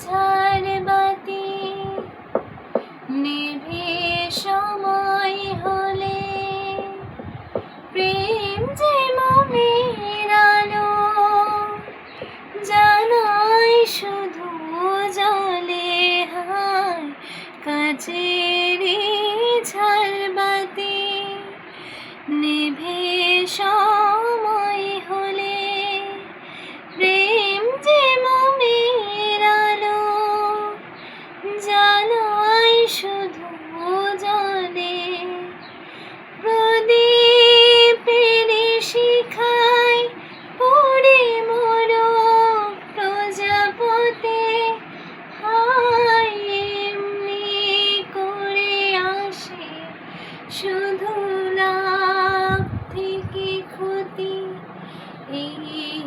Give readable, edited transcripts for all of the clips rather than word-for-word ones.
ঝাড়বাতি নিভে সময় হলে প্রেম যে মনের আলো জানাই শুধু জলে হায় কাচের ঝাড়বাতি নিভে সময় হলে প্রেম যে মনের আলো জানাই শুধু জলে প্রদীপের শিখায় পড়ে মোরক প্রজাপতি হায় এমনি করে আসে শুধু লাভ থেকে ক্ষতি এই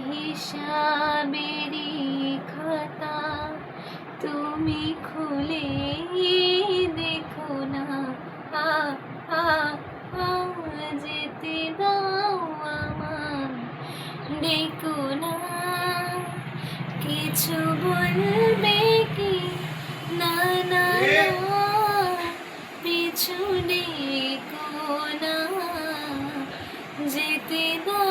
হিসাবেরই খাতা তুমি খুলে দেখো না আ আ আ যেতে দাও আমার দেখো না কিছু বলবে কি না না না পিছু দেখো না যেতে দাও